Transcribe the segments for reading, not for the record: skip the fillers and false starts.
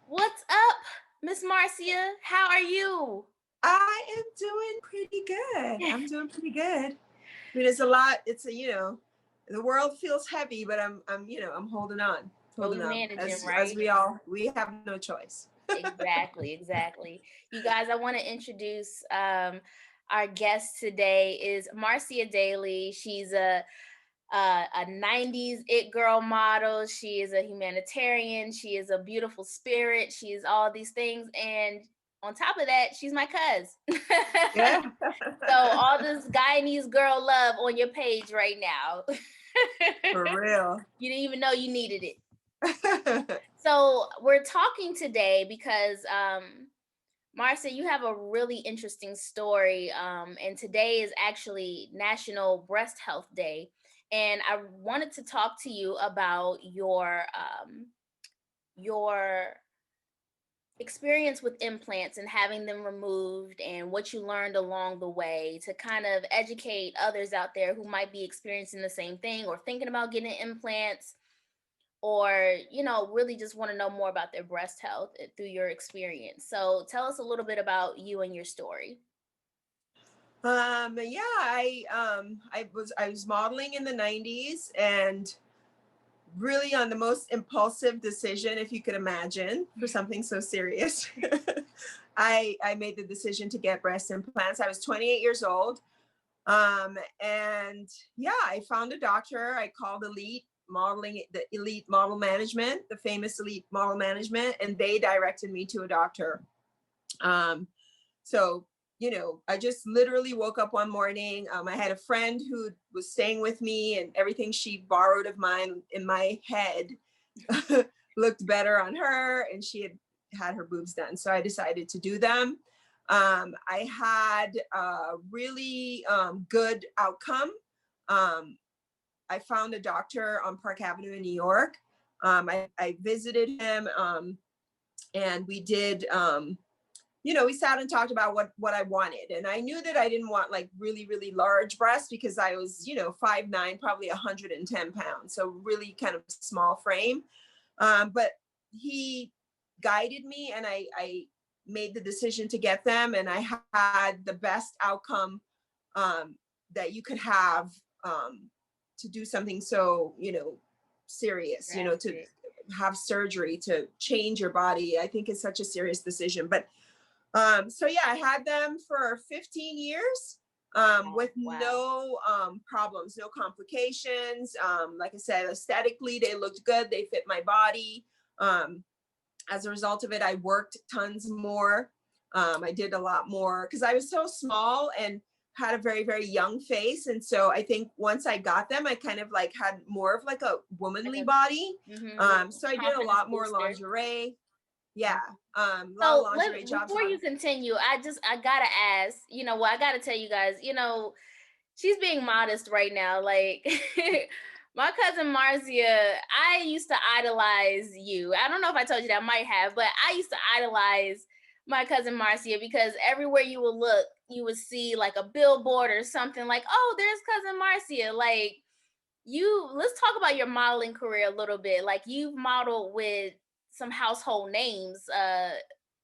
What's up, Miss Marcia? How are you? I am doing pretty good. I'm doing pretty good. I mean, it's a lot. The world feels heavy, but I'm But we holding on. managing, As right? we have no choice. Exactly, exactly. You guys, I want to introduce our guest today is Marcia Daly. She's a 90s it girl model. She is a humanitarian. She is a beautiful spirit. She is all these things, and on top of that, she's my cuz. Yeah. So all this guy needs girl love on your page right now. For real. You didn't even know you needed it. So we're talking today because Marcia, you have a really interesting story. And today is actually National Breast Health Day. And I wanted to talk to you about your experience with implants and having them removed and what you learned along the way to kind of educate others out there who might be experiencing the same thing or thinking about getting implants or really just want to know more about their breast health through your experience. So tell us a little bit about you and your story. Yeah, I was modeling in the 90s and really on the most impulsive decision, if you could imagine, for something so serious. I made the decision to get breast implants. I was 28 years old. And yeah, I found a doctor. I called the Elite Model Management, the famous Elite Model Management, and they directed me to a doctor. So I just literally woke up one morning. I had a friend who was staying with me, and everything she borrowed of mine in my head looked better on her, and she had her boobs done. So I decided to do them. I had a really good outcome. Um, I found a doctor on Park Avenue in New York. I visited him, and we did. We sat and talked about what I wanted, and I knew that I didn't want like really really large breasts because I was 5'9", probably 110 pounds, so really kind of small frame. But he guided me, and I made the decision to get them, and I had the best outcome that you could have to do something so serious, to Drastic. have surgery to change your body. I think it's such a serious decision. But so yeah, I had them for 15 years Wow. with Wow. no problems, no complications. Like I said, aesthetically, they looked good. They fit my body. Um, as a result of it, I worked tons more. I did a lot more because I was so small and had a very, very young face. And so I think once I got them, I kind of like had more of like a Like womanly a body. little So I did a confidence lot more booster. lingerie. Yeah. A lot of So lingerie jobs, a before lot you of continue, I gotta ask, I gotta tell you guys, she's being modest right now. Like my cousin Marcia, I used to idolize you. I don't know if I told you that, I might have, but I used to idolize my cousin Marcia because everywhere you would look, you would see like a billboard or something like, oh, there's cousin Marcia. Like let's talk about your modeling career a little bit. Like you've modeled with some household names.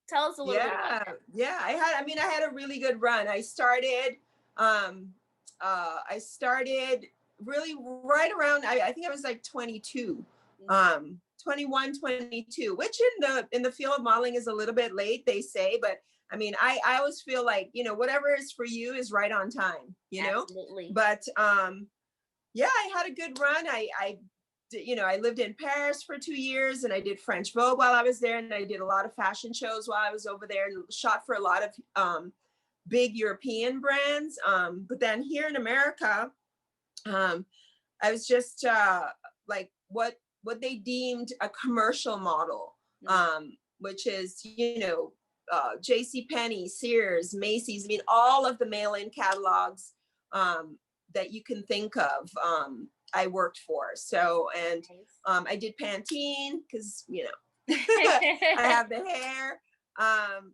Tell us a little bit about Yeah, that. yeah. I had a really good run. Um, I started really right around, I think I was like 22, 21, 22, which in the field of modeling is a little bit late, they say, but I always feel like, whatever is for you is right on time. Absolutely. But yeah, I had a good run. I lived in Paris for 2 years, and I did French Vogue while I was there, and I did a lot of fashion shows while I was over there, and shot for a lot of big European brands. But then here in America, um, I was just like what they deemed a commercial model, Mm. which is J.C. Penney, Sears, Macy's. I mean, all of the mail-in catalogs um, that you can think of. I worked for. So, and Nice. I did Pantene because I have the hair.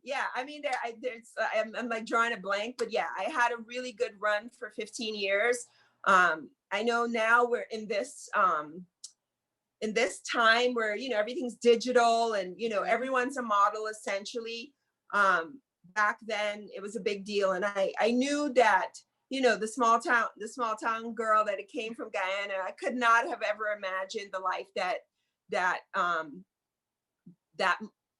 Yeah, I'm like drawing a blank, but yeah, I had a really good run for 15 years. I know now we're in this in this time where, you know, everything's digital and, you know, everyone's a model essentially. Back then it was a big deal. And I knew that, you know, the small town girl that it came from Guyana, I could not have ever imagined the life that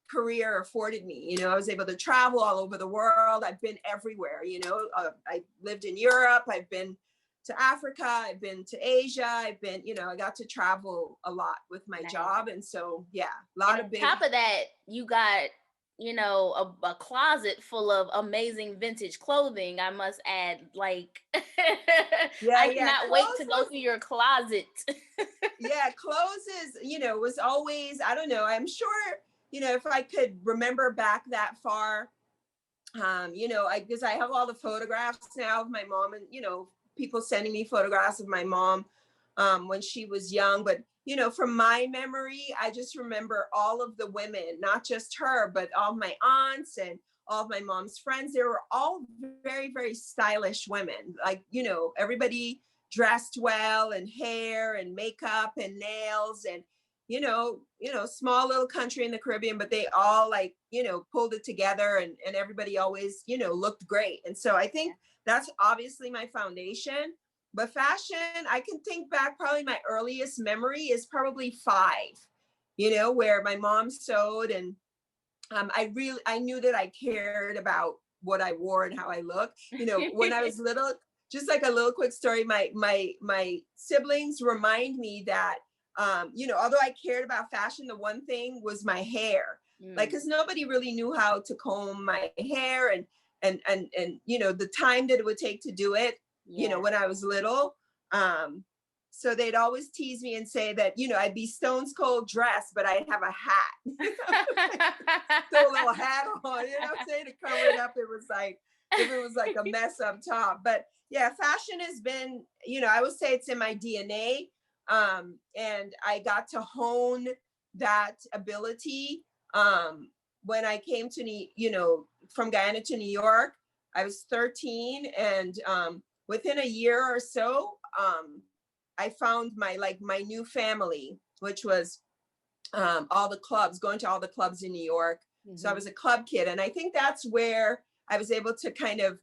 career afforded me. You know, I was able to travel all over the world. I've been everywhere, you know. I lived in Europe, I've been to Africa, I've been to Asia, I've been, you know, I got to travel a lot with my job. And so, yeah, a lot and of big. on top of that, you got, you know, a closet full of amazing vintage clothing, I must add. Like, Yeah, I yeah. cannot wait to go through your closet. Yeah, clothes is, you know, was always, I don't know, I'm sure, you know, if I could remember back that far, you know, because I have all the photographs now of my mom and, you know, people sending me photographs of my mom when she was young. But, you know, from my memory, I just remember all of the women, not just her, but all my aunts and all of my mom's friends. They were all very, very stylish women. Like, you know, everybody dressed well, and hair and makeup and nails, and small little country in the Caribbean, but they all, like, you know, pulled it together, and everybody always, you know, looked great. And so I think that's obviously my foundation. But fashion, I can think back, probably my earliest memory is probably 5, you know, where my mom sewed, and I knew that I cared about what I wore and how I looked. You know, when I was little, just like a little quick story, my siblings remind me that, you know, although I cared about fashion, the one thing was my hair. Like, because nobody really knew how to comb my hair, and you know, the time that it would take to do it, you know, when I was little. So they'd always tease me and say that, you know, I'd be stones cold dressed, but I'd have a hat. Throw a little hat on, you know what I'm saying, to cover it up. It was like, if it was like a mess up top. But yeah, fashion has been, you know, I would say it's in my DNA. And I got to hone that ability when I came to, you know, from Guyana to New York. I was 13, and within a year or so, I found my new family, which was all the clubs, going to all the clubs in New York. So I was a club kid, and I think that's where I was able to kind of,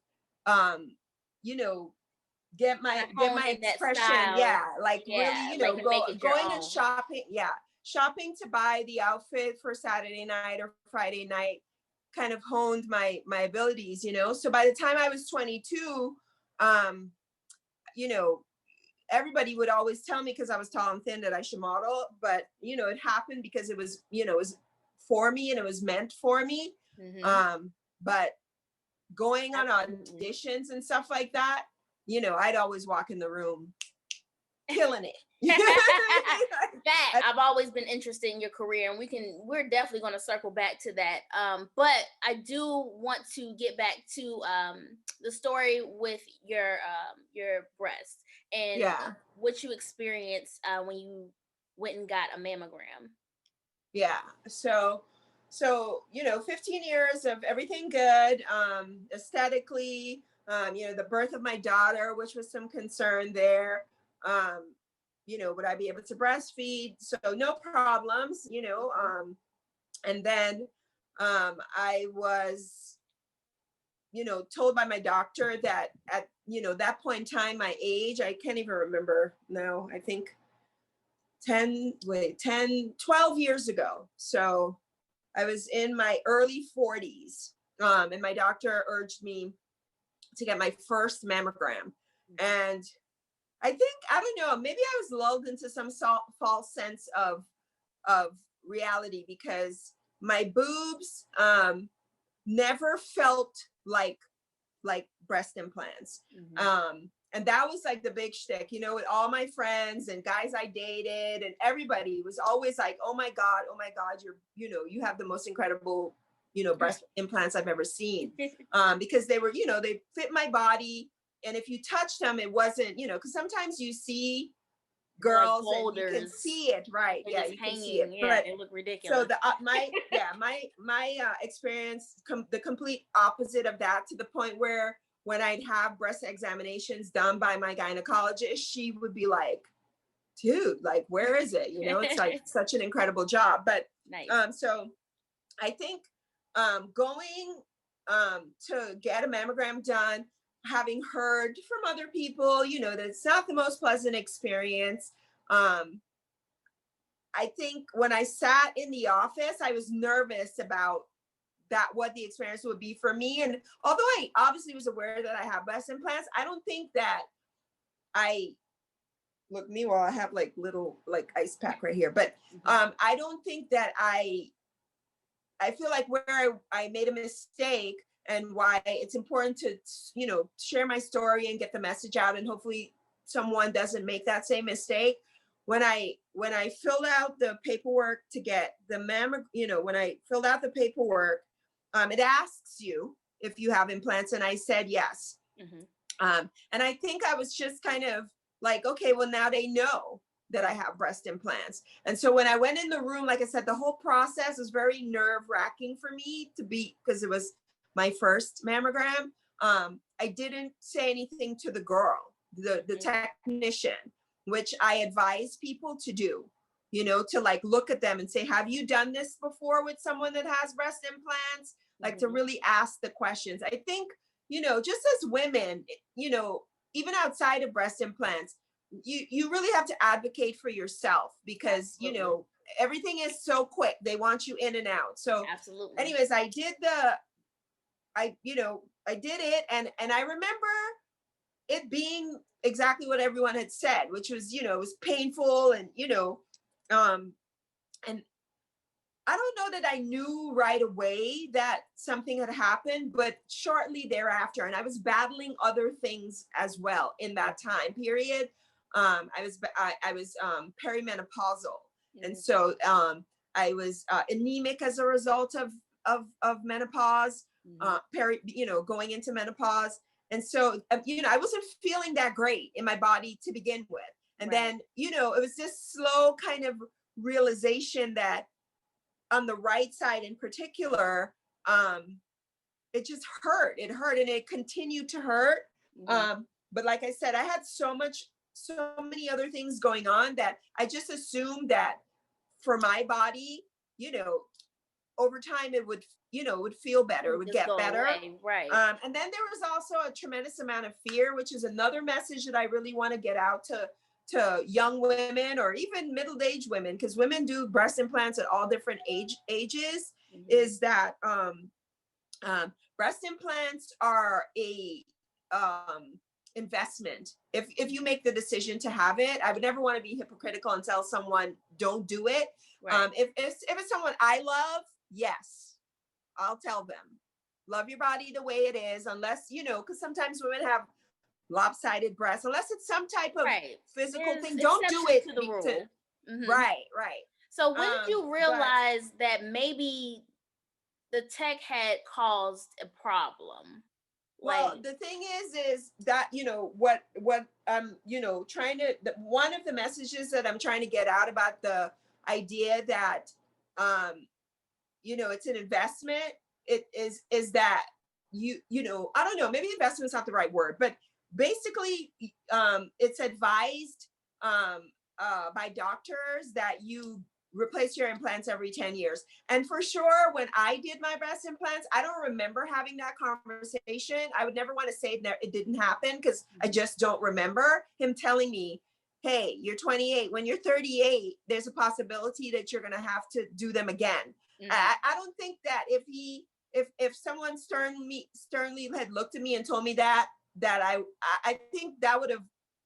you know, get my expression. Yeah, like really, you know, going and shopping. Yeah, shopping to buy the outfit for Saturday night or Friday night kind of honed my abilities. You know, so by the time I was 22, you know, everybody would always tell me, because I was tall and thin, that I should model. But, you know, it happened because it was, you know, it was for me and it was meant for me. But going on auditions and stuff like that, you know, I'd always walk in the room killing it. That I've always been interested in your career, and we're definitely going to circle back to that. But I do want to get back to the story with your breast and what you experienced when you went and got a mammogram. Yeah. So, you know, 15 years of everything good, aesthetically, you know, the birth of my daughter, which was some concern there. You know, would I be able to breastfeed? So no problems, you know. And then I was, you know, told by my doctor that at, you know, that point in time, my age, I can't even remember now, I think 12 years ago. So I was in my early 40s, and my doctor urged me to get my first mammogram. And I think, I don't know, maybe I was lulled into some false sense of reality, because my boobs never felt like breast implants. And that was like the big shtick, you know, with all my friends and guys I dated, and everybody was always like, oh my God, you know, you have the most incredible, you know, breast implants I've ever seen. Because they were, you know, they fit my body. And if you touch them, it wasn't, you know, because sometimes you see girls like and you can see it, right? Yeah, you can see it. Yeah, but they look ridiculous. So my experience, the complete opposite of that, to the point where when I'd have breast examinations done by my gynecologist, she would be like, dude, like, where is it? You know, it's like such an incredible job. But Nice. so I think going to get a mammogram done, having heard from other people, you know, that it's not the most pleasant experience. I think when I sat in the office, I was nervous about that, what the experience would be for me. And although I obviously was aware that I have breast implants, I don't think that I look, meanwhile, I have like little like ice pack right here, but I don't think that I feel like where I made a mistake and why it's important to, you know, share my story and get the message out, and hopefully someone doesn't make that same mistake. When I filled out the paperwork to get the you know, when I filled out the paperwork, it asks you if you have implants, and I said yes. And I think I was just kind of like, okay, well, now they know that I have breast implants. And so when I went in the room, like I said, the whole process was very nerve wracking for me because it was my first mammogram. I didn't say anything to the girl, the technician, which I advise people to do, you know, to like look at them and say, have you done this before with someone that has breast implants? Like to really ask the questions. I think, you know, just as women, you know, even outside of breast implants, you really have to advocate for yourself, because you know everything is so quick. They want you in and out. So anyways, I did it, and I remember it being exactly what everyone had said, which was, you know, it was painful, and you know, and I don't know that I knew right away that something had happened, but shortly thereafter, and I was battling other things as well in that time period. I was perimenopausal, and so I was anemic as a result of menopause, you know, going into menopause, and so you know, I wasn't feeling that great in my body to begin with, and then you know, it was this slow kind of realization that on the right side in particular, it just hurt. It hurt, and it continued to hurt. But like I said, I had so many other things going on that I just assumed that for my body, you know, over time it would, you know, would feel better, it would get better. And then there was also a tremendous amount of fear, which is another message that I really want to get out to young women or even middle-aged women, because women do breast implants at all different ages, is that breast implants are a investment. If you make the decision to have it, I would never want to be hypocritical and tell someone don't do it. If it's someone I love, yes, I'll tell them, love your body the way it is, unless, you know, because sometimes women have lopsided breasts, unless it's some type of physical thing, don't do it to the rule. Right. So when did you realize that maybe the tech had caused a problem? Well, the thing is that, you know, what you know, one of the messages that I'm trying to get out about the idea that you know, it's an investment, it is that you know, I don't know, maybe investment is not the right word, but basically it's advised by doctors that you replace your implants every 10 years. And for sure, when I did my breast implants, I don't remember having that conversation. I would never want to say it didn't happen, because I just don't remember him telling me, hey, you're 28. When you're 38, there's a possibility that you're going to have to do them again. I don't think that if someone sternly had looked at me and told me that I think that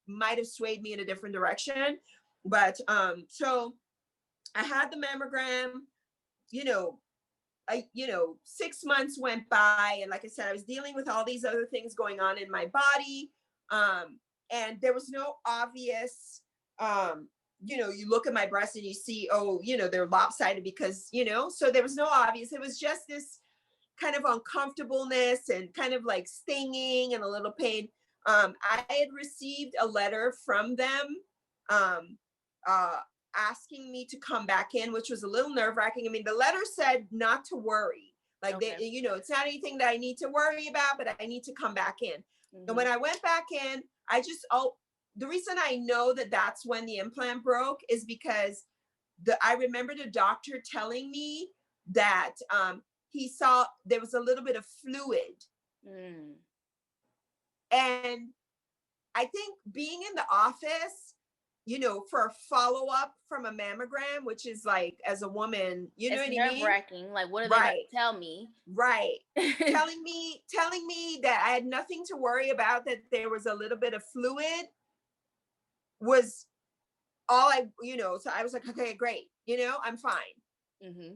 might have swayed me in a different direction. But so I had the mammogram, you know, 6 months went by, and like I said, I was dealing with all these other things going on in my body, and there was no obvious, you know, you look at my breasts and you see, oh, you know, they're lopsided because, you know, so there was no obvious. It was just this kind of uncomfortableness and kind of like stinging and a little pain. I had received a letter from them asking me to come back in, which was a little nerve-wracking. I mean, the letter said not to worry. Like, they, you know, it's not anything that I need to worry about, but I need to come back in. And when I went back in, the reason I know that that's when the implant broke is because I remember the doctor telling me that he saw there was a little bit of fluid. Mm. And I think being in the office, for a follow up from a mammogram, which is like, as a woman, you know It's what I nerve mean? wracking. Like, what are they about Right, to tell me? right. Telling me that I had nothing to worry about, that there was a little bit of fluid was all so I was like, okay, great, I'm fine. Mm-hmm.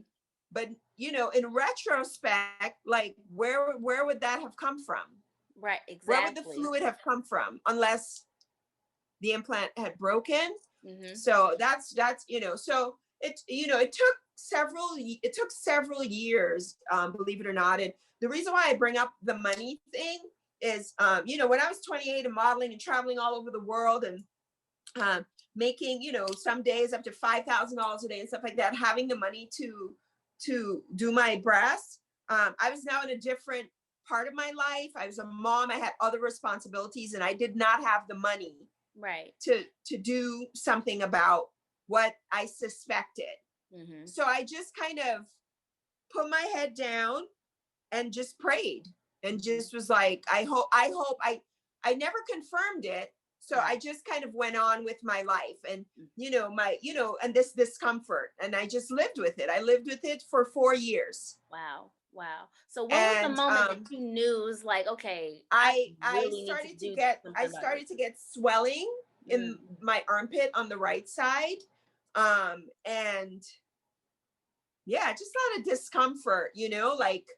But in retrospect, like, where would that have come from? Right, Where would the exactly. fluid have come from, unless the implant had broken? Mm-hmm. So that's so it took several years, believe it or not. And the reason why I bring up the money thing is, when I was 28 and modeling and traveling all over the world, and making, some days up to $5,000 a day and stuff like that, having the money to do my breasts. I was now in a different part of my life. I was a mom. I had other responsibilities, and I did not have the money Right. to do something about what I suspected. Mm-hmm. So I just kind of put my head down and just prayed, and Mm-hmm. just was like, I never confirmed it. So I Right. just kind of went on with my life, and Mm. and this discomfort, and I just lived with it. I lived with it for 4 years. Wow. Wow. So when was the And moment that you knew it was like, okay, I I really need to started to do get something about this? swelling in Mm. my armpit on the right side. And yeah, just a lot of discomfort, like,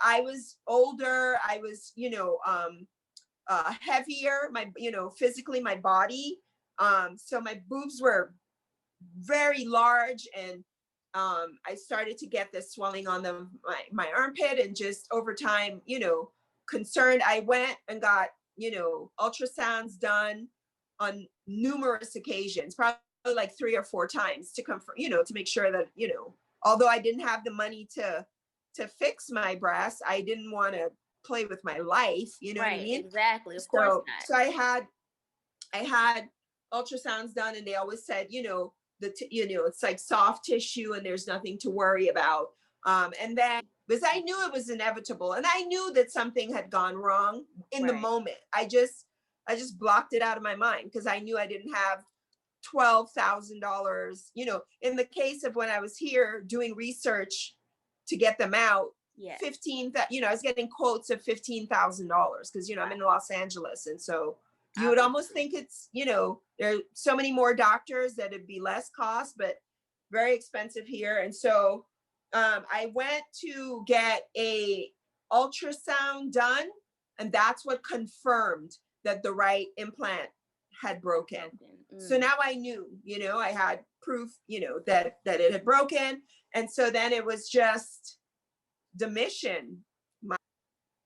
I was older, I was, heavier, my, physically, my body. So my boobs were very large, and I started to get this swelling on my armpit, and just over time, concerned, I went and got, ultrasounds done on numerous occasions, probably like 3 or 4 times, to confirm, to make sure that, although I didn't have the money to fix my breasts, I didn't want to play with my life, you know what I Right. mean? Exactly. Of course So I had ultrasounds done, and they always said, it's like soft tissue, and there's nothing to worry about. And then, because I knew it was inevitable, and I knew that something had gone wrong in not. the Right. moment. I just blocked it out of my mind, because I knew I didn't have $12,000. In the case of when I was here doing research to get them out, Yes. I was getting quotes of $15,000, because I'm Wow. in Los Angeles, and so you would almost Obviously. think it's, there are so many more doctors that it'd be less cost, but very expensive here. And so I went to get a ultrasound done, and that's what confirmed that the right implant had broken. Broken. So Mm. now I knew, I had proof, that it had broken. And so then it was just the mission.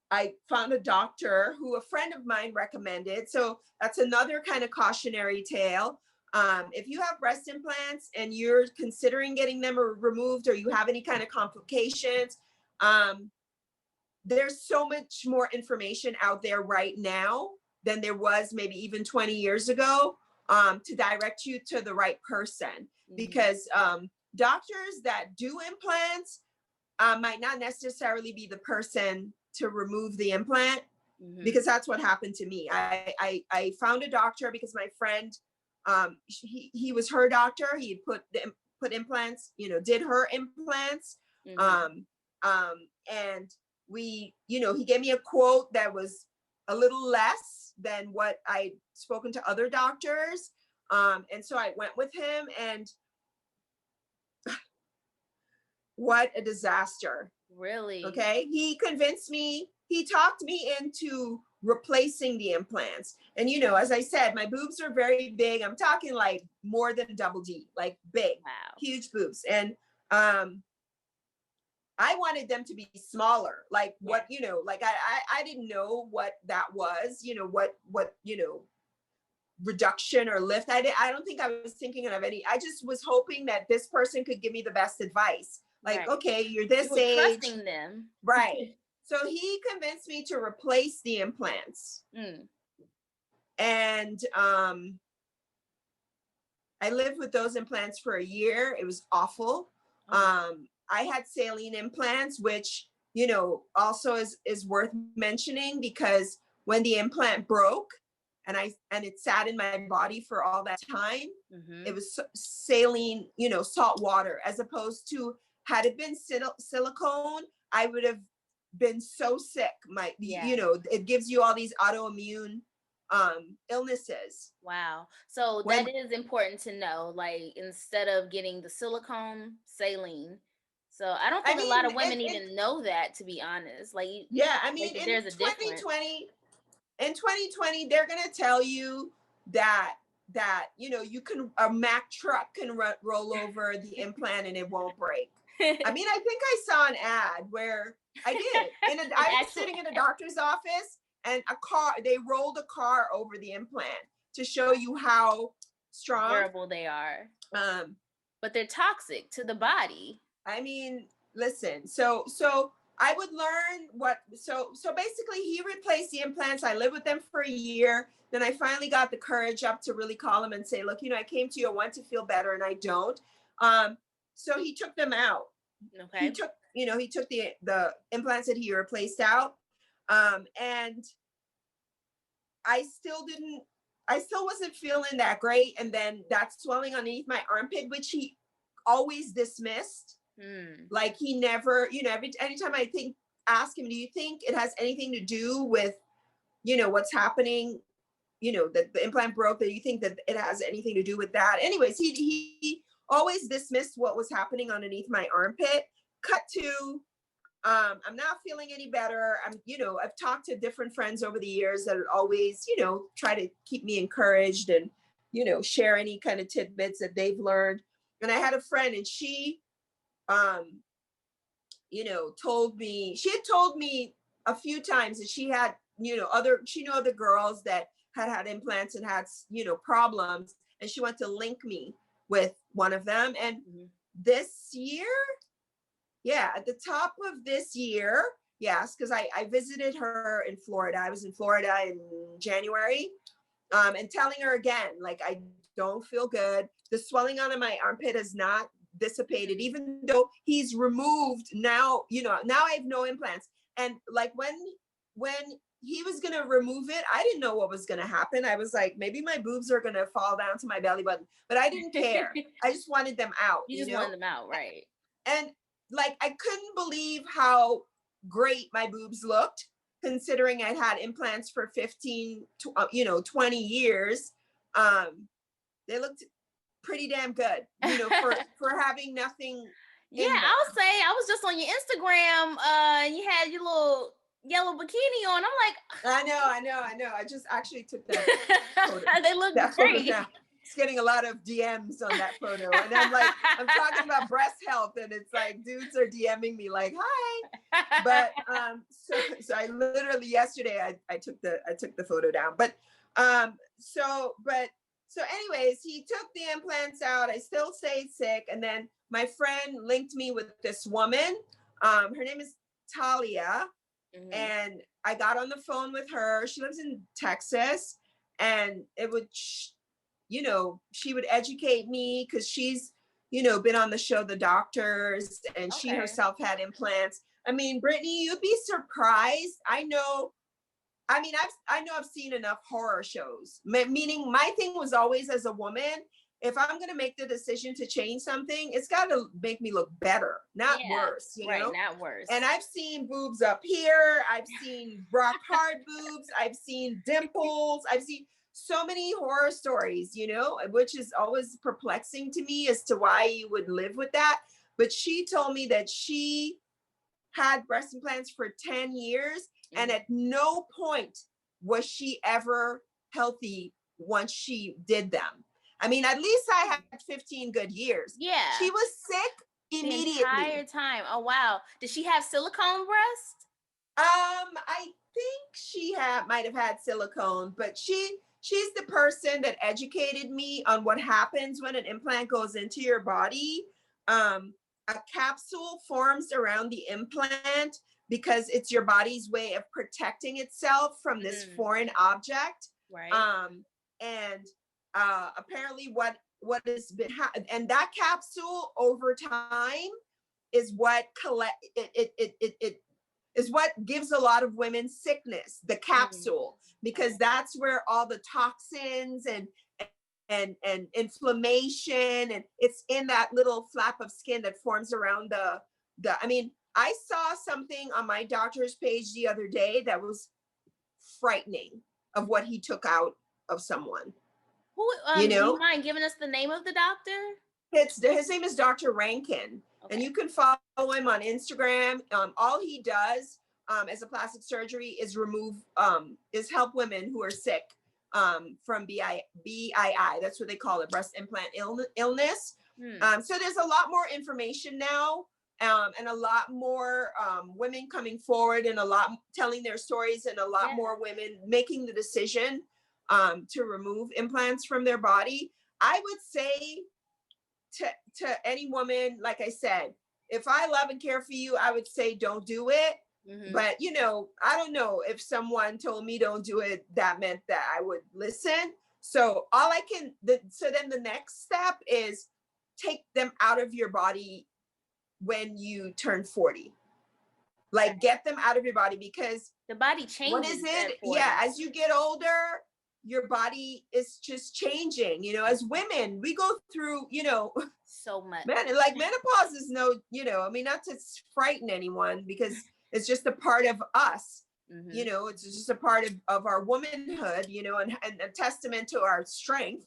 I found a doctor who a friend of mine recommended. So that's another kind of cautionary tale. If you have breast implants and you're considering getting them removed, or you have any kind of complications, there's so much more information out there right now than there was maybe even 20 years ago, to direct you to the right person. Mm-hmm. Because doctors that do implants might not necessarily be the person to remove the implant, Mm-hmm. because that's what happened to me. I found a doctor because my friend, he was her doctor. He had put implants, did her implants. Mm-hmm. And he gave me a quote that was a little less than what I'd spoken to other doctors. And so I went with him, and what a disaster. Really? Okay. He talked me into replacing the implants. And, as I said, my boobs are very big. I'm talking like more than double D, like big, Wow. huge boobs. And I wanted them to be smaller, like Yes. like I didn't know what that was, what, reduction or lift. I don't think I was thinking of any. I just was hoping that this person could give me the best advice. Like, Right. okay, you're You this were age. trusting them. Right. So he convinced me to replace the implants. Mm. And I lived with those implants for a year. It was awful. Oh, I had saline implants, which, you know, also is worth mentioning, because when the implant broke and it sat in my body for all that time, it mm-hmm. was saline, you know, salt water, as opposed to, had it been silicone, I would have been so sick. You Yeah. know, it gives you all these autoimmune illnesses. Wow. So that When is important to know. Like instead of getting the silicone, saline. So I don't I think a lot mean, of women even know that, to be honest. Like, yeah, I like mean, that in there's a difference. 2020, in 2020, they're gonna tell you that you know, you can, a Mack truck can roll over the implant and it won't break. I mean, I think I saw an ad where I did. An I was actual sitting in a doctor's office, and they rolled a car over the implant to show you how strong. durable they are, Um, but they're toxic to the body. I mean, listen, so I would learn what, so basically he replaced the implants. I lived with them for a year. Then I finally got the courage up to really call him and say, look, you know, I came to you, I want to feel better, and I don't. Um, so he took them out. He Okay. took, you know, he took the implants that he replaced out. And I I still wasn't feeling that great. And then that swelling underneath my armpit, which he always dismissed. Hmm. Like he never, you know, anytime I ask him, do you think it has anything to do with, you know, what's happening, you know, that the implant broke, that you think that it has anything to do with that? Anyways, he always dismissed what was happening underneath my armpit. Cut to, I'm not feeling any better. You know, I've talked to different friends over the years that always, you know, try to keep me encouraged and, you know, share any kind of tidbits that they've learned. And I had a friend, and um, you know, she had told me a few times that she had, you know, she knew other girls that had implants and had, you know, problems. And she wanted to link me with one of them. And Mhm. this year, yeah, at the top of this year, yes, because I visited her in Florida. I was in Florida in January, and telling her again, like, I don't feel good. The swelling on my armpit has not dissipated, even though he's removed now, you know, now I have no implants. And like when he was gonna remove it, I didn't know what was gonna happen. I was like, maybe my boobs are gonna fall down to my belly button, but I didn't care. I just wanted them out, You you just know? wanted them out, right? And like, I couldn't believe how great my boobs looked, considering I'd had implants for 15 you know, 20 years. They looked pretty damn good, you know, for having nothing Yeah, in them. I'll say I was just on your Instagram, and you had your little yellow bikini on. I know. I just actually took that photo, I'm like, they look that photo great. now. It's getting a lot of DMs on that photo. And I'm like, I'm talking about breast health, and it's like dudes are DMing me like, hi. But so I literally yesterday I took the photo down. But so anyways, he took the implants out. I still stayed sick. And then my friend linked me with this woman. Her name is Talia. Mhm. And I got on the phone with her. She lives in Texas, and it would, you know, she would educate me, because she's, you know, been on the show The Doctors, and she Okay. herself had implants. I mean, Brittany, you'd be surprised. I know. I mean, I know I've seen enough horror shows. Meaning, my thing was always, as a woman, if I'm gonna make the decision to change something, it's got to make me look better, not Yeah. worse. You Right. know. Not worse. And I've seen boobs up here. I've seen rock hard boobs. I've seen dimples. I've seen so many horror stories, you know, which is always perplexing to me as to why you would live with that. But she told me that she had breast implants for 10 years, and Mhm. at no point was she ever healthy once she did them. I mean, at least I had 15 good years. She Yeah. was sick The immediately. entire time. Oh wow. Did she have silicone breast? I think she might have had silicone, but she's the person that educated me on what happens when an implant goes into your body. A capsule forms around the implant because it's your body's way of protecting itself from this Mm. foreign object. Right. And apparently what has been and that capsule over time is what it is what gives a lot of women sickness, the capsule, because that's where all the toxins and inflammation, and it's in that little flap of skin that forms around the I mean, I saw something on my doctor's page the other day that was frightening of what he took out of someone. Who, You do you know, mind giving us the name of the doctor? his name is Dr. Rankin, Okay. and you can follow him on Instagram. All he does as a plastic surgery is is help women who are sick from BII. That's what they call it, breast implant illness. So there's a lot more information now, and a lot more women coming forward, and a lot telling their stories, and a lot more women making the decision to remove implants from their body. I would say to any woman, like I said, if I love and care for you, I would say don't do it. But you know, I don't know, if someone told me don't do it, that meant that I would listen. So all I can, so then the next step is take them out of your body when you turn 40. Like, get them out of your body, because the body changes. What is it? Yeah, as you get older, your body is just changing. You know, as women, we go through, you know, so much. Like menopause is no, you know, I mean, not to frighten anyone, because it's just a part of us. You know, it's just a part of our womanhood, you know, and a testament to our strength.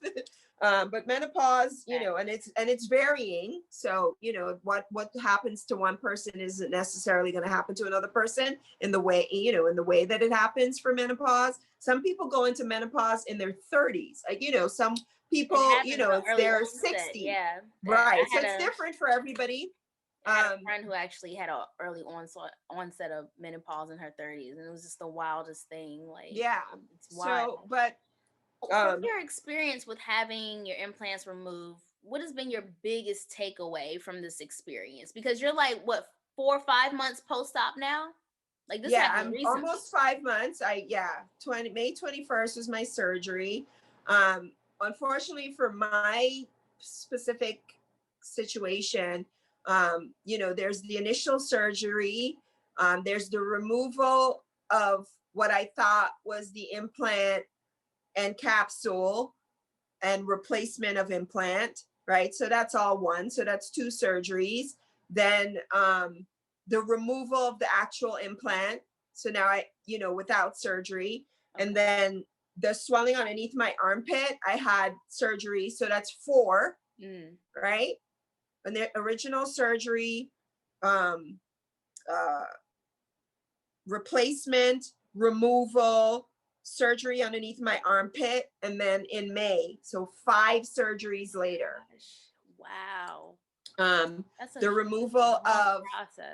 But menopause, you know, and it's varying. So, you know, what happens to one person isn't necessarily going to happen to another person in the way, you know, in the way that it happens for menopause. Some people go into menopause in their 30s. Like, you know, some people, you know, it's their 60. Yeah. Right. So it's different for everybody. I had a friend who actually had an early onset of menopause in her 30s, and it was just the wildest thing. Like, yeah, it's wild. So, but from your experience with having your implants removed, what has been your biggest takeaway from this experience? Because you're like, what, 4 or 5 months post-op now? Like, this happened I'm recently. almost 5 months. May 21st was my surgery. Unfortunately for my specific situation, you know, there's the initial surgery, there's the removal of what I thought was the implant and capsule, and replacement of implant, right? So that's all one. So that's 2 surgeries. Then the removal of the actual implant. So now I, you know, without surgery. And then the swelling underneath my armpit, I had surgery. So that's 4, right? And the original surgery, replacement, removal, surgery underneath my armpit, and then in May. So 5 surgeries later. Wow. The removal of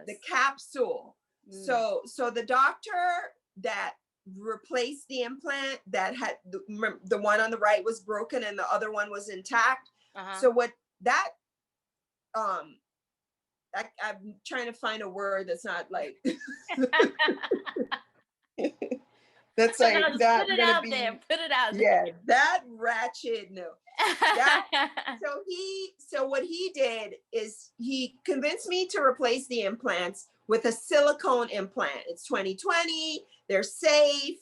the capsule. So the doctor that replaced the implant, that had the one on the right was broken and the other one was intact. So what that I'm trying to find a word that's not like that's like that. Put it out there. Put it out there. Yeah, that ratchet. No. So what he did is he convinced me to replace the implants with a silicone implant. It's 2020. They're safe.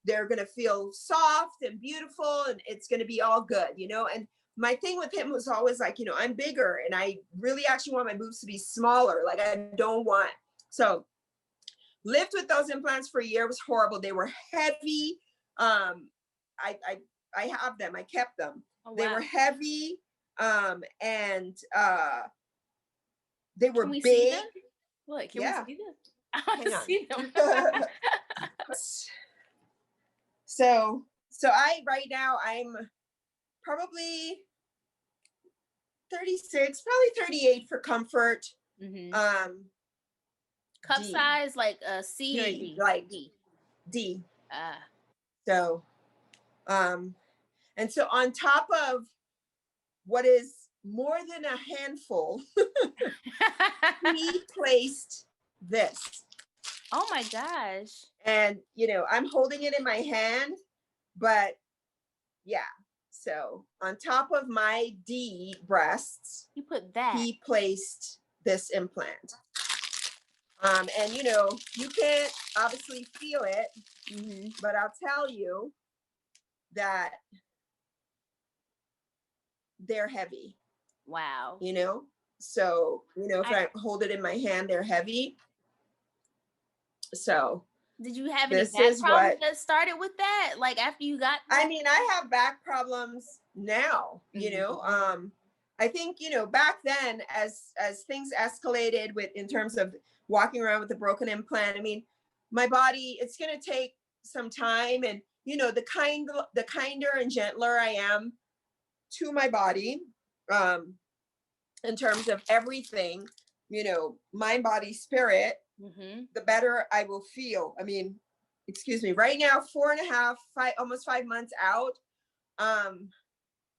They're gonna feel soft and beautiful, and it's gonna be all good, you know. And my thing with him was always like, you know, I'm bigger, and I really actually want my boobs to be smaller. Like, I don't want. So lived with those implants for a year. It was horrible. They were heavy. I have them. I kept them. Oh, wow. They were heavy, and they were big. See them? Look, can we see them? I want to see them. So right now I'm probably 36, probably 38 for comfort. Cup D. Size, like a C D, or D? Like D. So, and so on top of what is more than a handful, he placed this. Oh my gosh. And, you know, I'm holding it in my hand. But yeah, so on top of my D breasts, You put that. he placed this implant. And you know, you can't obviously feel it, but I'll tell you that they're heavy. Wow. You know, so you know, if I hold it in my hand, they're heavy. So did you have any this back is problems what that started with that? Like after you got that? I mean. I have back problems now. You know, I think, you know, back then, as things escalated with in terms of walking around with a broken implant, I mean, my body, it's going to take some time, and you know, the kinder and gentler I am to my body, in terms of everything, you know, mind, body, spirit, the better I will feel. I mean, excuse me, right now, 4.5, 5, almost 5 months out,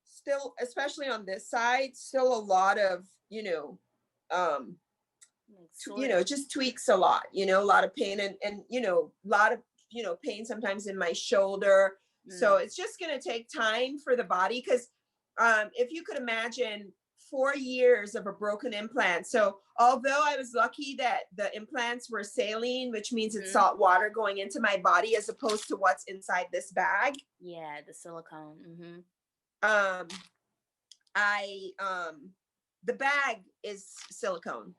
still, especially on this side, still a lot of, you know, just tweaks a lot, you know, a lot of pain, and you know, a lot of, you know, pain sometimes in my shoulder. So it's just going to take time for the body, because if you could imagine 4 years of a broken implant. So although I was lucky that the implants were saline, which means it's salt water going into my body as opposed to what's inside this bag. Yeah, the silicone. The bag is silicone.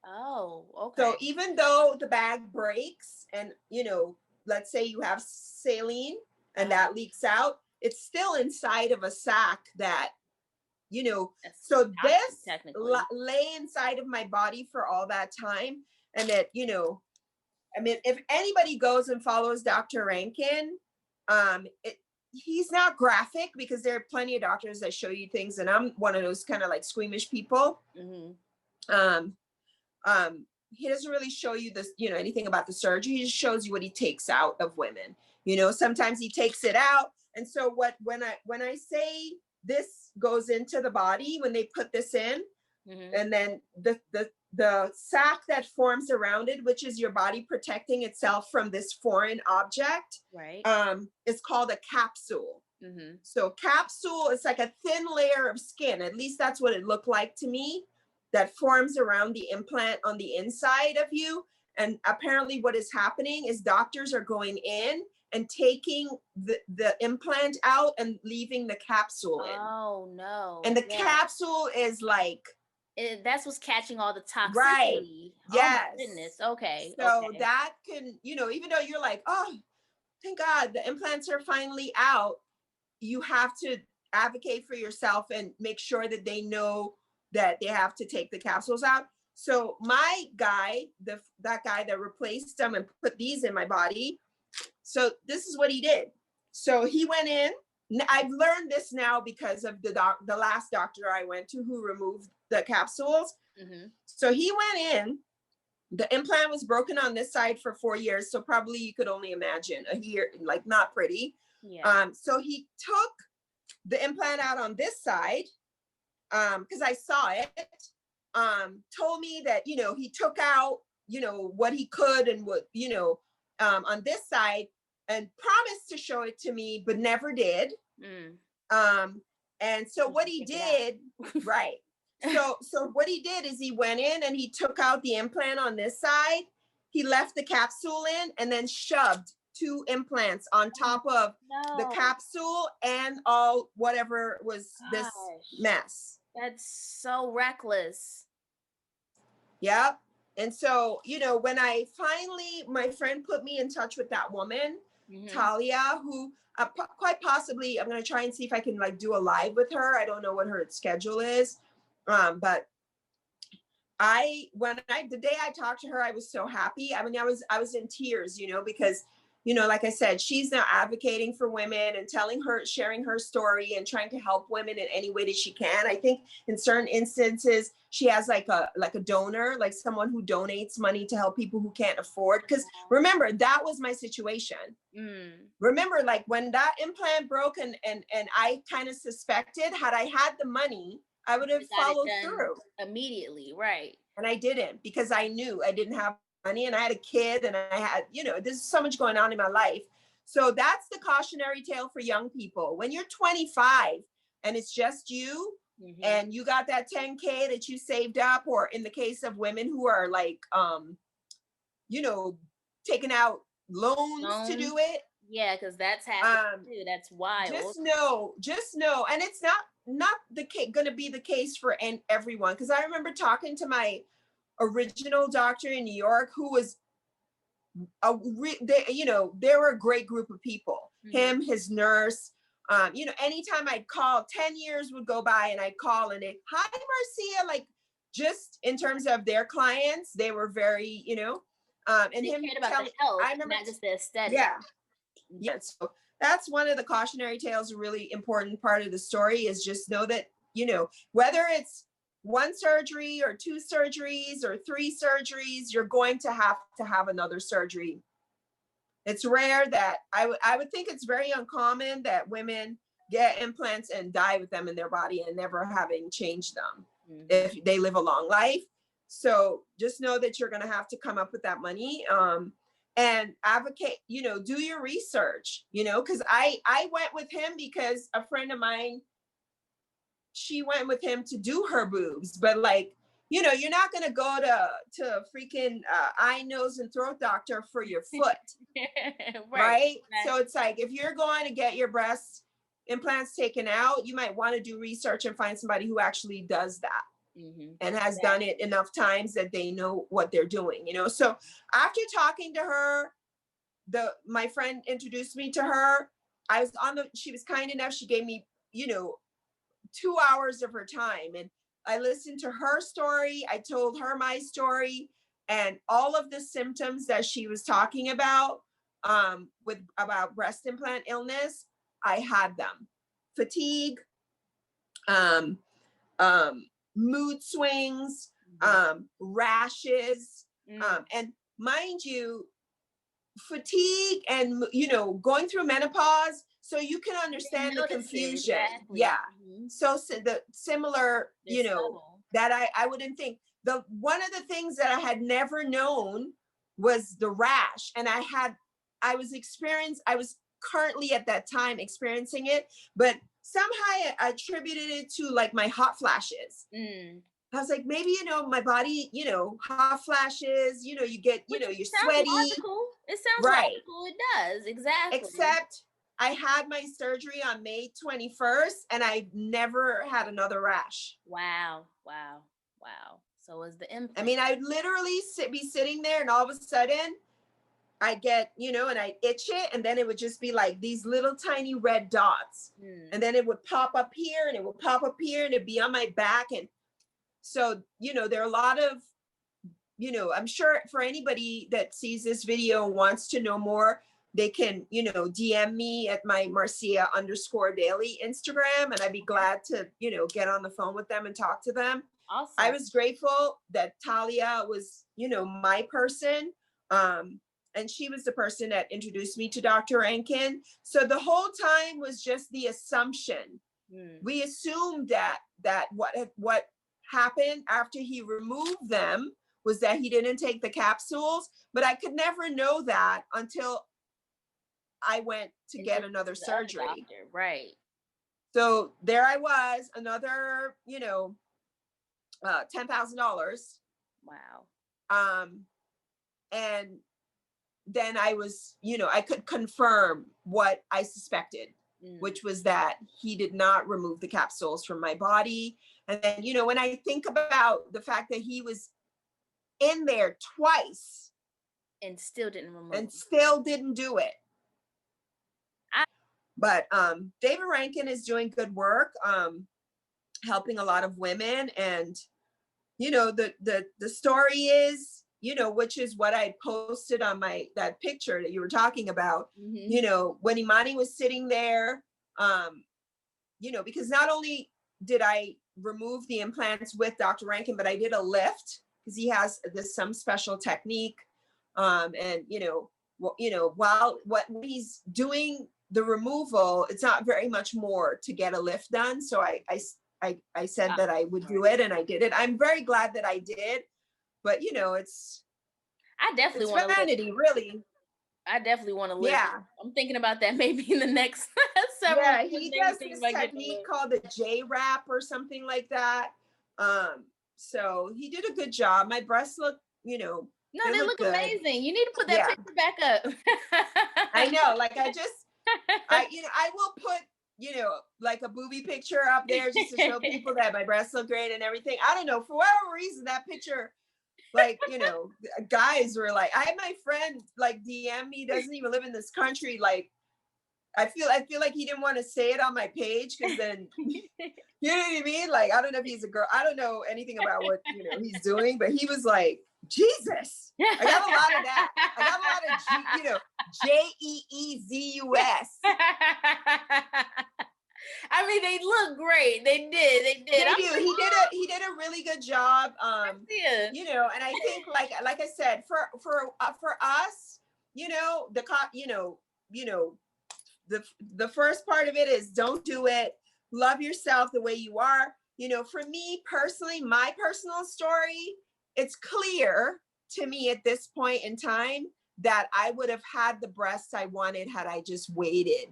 Oh, okay. So even though the bag breaks and, you know, let's say you have saline and that leaks out, it's still inside of a sac that, you know, so this lay inside of my body for all that time. And that, you know, I mean, if anybody goes and follows Dr. Rankin, he's not graphic, because there are plenty of doctors that show you things, and I'm one of those kind of like squeamish people. He doesn't really show you this, you know, anything about the surgery. He just shows you what he takes out of women. You know, sometimes he takes it out. And so when I say this goes into the body, when they put this in, and then the sac that forms around it, which is your body protecting itself from this foreign object, right, is called a capsule. So capsule is like a thin layer of skin. At least that's what it looked like to me, that forms around the implant on the inside of you. And apparently what is happening is doctors are going in and taking the implant out and leaving the capsule in. Oh no. And the capsule is like, that's what's catching all the toxicity. Right. Yes. Oh my goodness. Okay. So that can, you know, even though you're like, oh, thank God the implants are finally out, you have to advocate for yourself and make sure that they know that they have to take the capsules out. So my guy, that guy that replaced them and put these in my body, so this is what he did. So he went in. I've learned this now because of the last doctor I went to who removed the capsules. So he went in. The implant was broken on this side for 4 years. So probably you could only imagine a year, like not pretty. Yeah. So he took the implant out on this side, because I saw it, told me that, you know, he took out, you know, what he could and what, you know, on this side, and promised to show it to me, but never did. And so what he did, right. So what he did is he went in and he took out the implant on this side. He left the capsule in and then shoved 2 implants on top of the capsule and all whatever was this mess. That's so reckless. Yep. And so, you know, when I finally, my friend put me in touch with that woman, Talia, who quite possibly, I'm going to try and see if I can like do a live with her. I don't know what her schedule is. But the day I talked to her, I was so happy. I mean, I was in tears, you know, because, you know, like I said, she's now advocating for women and sharing her story and trying to help women in any way that she can. I think in certain instances, she has like a donor, like someone who donates money to help people who can't afford. Because remember, that was my situation. Remember, like when that implant broke and I kind of suspected, had I had the money, I would have followed through immediately. Right. And I didn't, because I knew I didn't have money and I had a kid and I had, you know, there's so much going on in my life. So that's the cautionary tale for young people. When you're 25 and it's just you, and you got that 10K that you saved up, or in the case of women who are like, you know, taking out loans to do it. Yeah, because that's happening too. That's wild. Just know, and it's not the case going to be the case for everyone. Because I remember talking to my original doctor in New York, who was they were a great group of people. Him, his nurse. Anytime I'd call, 10 years would go by and I'd call and it, hi Marcia, like, just in terms of their clients, they were very, and they him cared about the health, I remember, not just the aesthetic. Yeah. So that's one of the cautionary tales. A really important part of the story is just know that, whether it's one surgery or two surgeries or three surgeries, you're going to have another surgery. It's rare that I would think it's very uncommon that women get implants and die with them in their body and never having changed them if they live a long life. So just know that you're going to have to come up with that money. And advocate, do your research, because I went with him because a friend of mine, she went with him to do her boobs, but like, you're not going to go to freaking eye, nose, and throat doctor for your foot. right? So it's like, if you're going to get your breast implants taken out, you might want to do research and find somebody who actually does that. And has done it enough times that they know what they're doing, So after talking to her, my friend introduced me to her. She was kind enough. She gave me, 2 hours of her time, and I listened to her story. I told her my story, and all of the symptoms that she was talking about, about breast implant illness, I had them. Fatigue, mood swings, rashes, and mind you, fatigue and, going through menopause. So you can understand the confusion. Exactly. Yeah. So the similar, that I wouldn't think. One of the things that I had never known was the rash. And I was currently at that time experiencing it, but somehow I attributed it to like my hot flashes. I was like, maybe, my body, hot flashes, you get, you're sweaty. Logical. It sounds logical. It does. Exactly. Except I had my surgery on May 21st and I never had another rash. Wow. So was the implant. I mean, I'd literally be sitting there and all of a sudden I'd get, and I'd itch it, and then it would just be like these little tiny red dots. And then it would pop up here and it would pop up here and it'd be on my back. And so, there are a lot of, I'm sure for anybody that sees this video and wants to know more, they can, DM me at my Marcia_Daly Instagram, and I'd be glad to, get on the phone with them and talk to them. Awesome. I was grateful that Talia was, my person. And she was the person that introduced me to Dr. Rankin. So the whole time was just the assumption. We assumed that what happened after he removed them was that he didn't take the capsules, but I could never know that until I went to get another surgery. Doctor, right. So there I was, another, $10,000. Wow. And then I was, I could confirm what I suspected, which was that he did not remove the capsules from my body. And then, when I think about the fact that he was in there twice and still didn't remove and still didn't do it. But David Rankin is doing good work, helping a lot of women. And, the story is, which is what I posted on that picture that you were talking about, when Imani was sitting there, because not only did I remove the implants with Dr. Rankin, but I did a lift because he has some special technique. And, while when he's doing the removal, it's not very much more to get a lift done. So I said that I would do it, and I did it. I'm very glad that I did, but it's I definitely want vanity, really. I definitely want to live. Yeah. I'm thinking about that maybe in the next several Yeah, years, he maybe does think this if I get to technique live. called the J wrap or something like that. So he did a good job. My breasts look, No, they they look look good. amazing. You need to put that Yeah, picture back up. I know. Like I will put, like a booby picture up there just to show people that my breasts look great and everything. I don't know, for whatever reason, that picture, like, guys were like, I had my friend like DM me, doesn't even live in this country, like, I feel like he didn't want to say it on my page because then you know what I mean? Like, I don't know if he's a girl. I don't know anything about what he's doing, but he was like, Jesus. I got a lot of that. I got a lot of Jeezus. I mean, they look great. They did. They did. They I'm do. like, He did a really good job. yeah. And I think like I said, for us, you know, the first part of it is don't do it. Love yourself the way you are. For me personally, my personal story, it's clear to me at this point in time that I would have had the breasts I wanted had I just waited.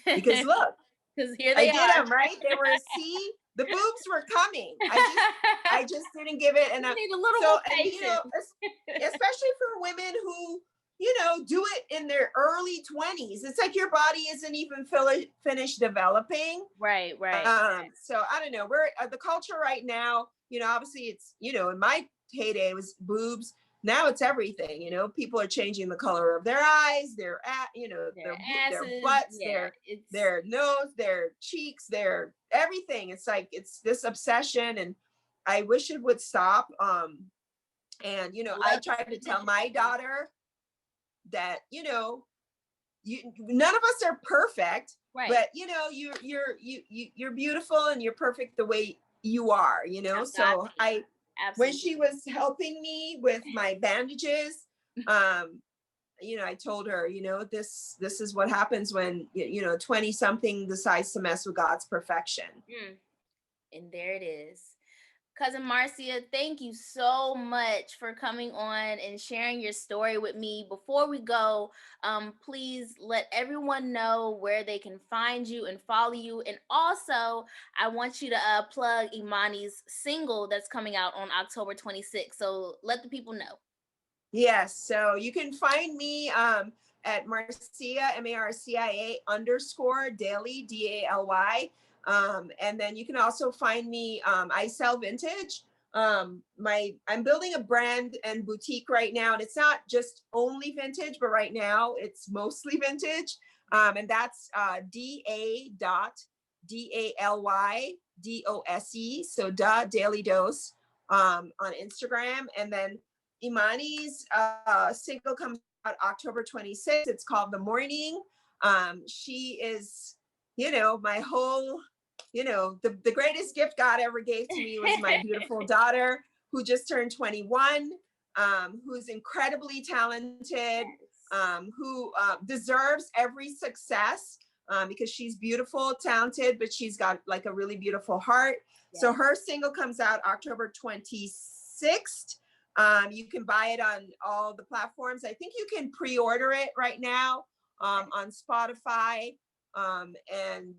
Because look, Because here I they did are. them, right? They were, see, the boobs were coming. I just didn't give it enough. Need a little So, more and patience. especially for women who, do it in their early 20s. It's like your body isn't even finished developing. Right, right. So I don't know. We're the culture right now, obviously it's, in my heyday it was boobs. Now it's everything, people are changing the color of their eyes, Their their asses. butts, Yeah, it's their nose, their cheeks, their everything. It's like, it's this obsession, and I wish it would stop. And I love to tried see to the tell pictures. my daughter that, none of us are perfect, Right. but you're beautiful and you're perfect the way you are. So Exactly. when Absolutely. she was helping me with my bandages, I told her, this is what happens when 20 something decides to mess with God's perfection. Mm. And there it is. Cousin Marcia, thank you so much for coming on and sharing your story with me. Before we go, please let everyone know where they can find you and follow you. And also, I want you to plug Imani's single that's coming out on October 26th. So let the people know. Yes. So you can find me at Marcia, Marcia _ Daly, Daly. And then you can also find me, I sell vintage. I'm building a brand and boutique right now, and it's not just only vintage, but right now it's mostly vintage. And that's DALYDOSE. So Daily Dose on Instagram. And then Imani's single comes out October 26th. It's called The Morning. She is, my whole, the greatest gift God ever gave to me was my beautiful daughter who just turned 21, who's incredibly talented, who deserves every success because she's beautiful, talented, but she's got like a really beautiful heart. Yeah. So her single comes out October 26th. You can buy it on all the platforms. I think you can pre-order it right now on Spotify. And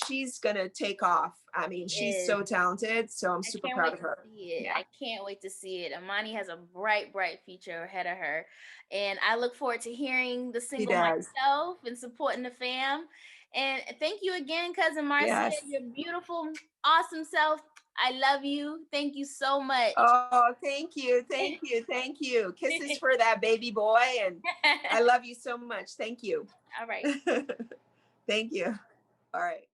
she's gonna take off. I mean, she's so talented. So I'm super proud of her. Yeah. I can't wait to see it. Imani has a bright, bright future ahead of her. And I look forward to hearing the single myself and supporting the fam. And thank you again, Cousin Marcia. Yes. Your beautiful, awesome self. I love you. Thank you so much. Oh, thank you. Thank you. Thank you. Kisses for that baby boy. And I love you so much. Thank you. All right. Thank you. All right.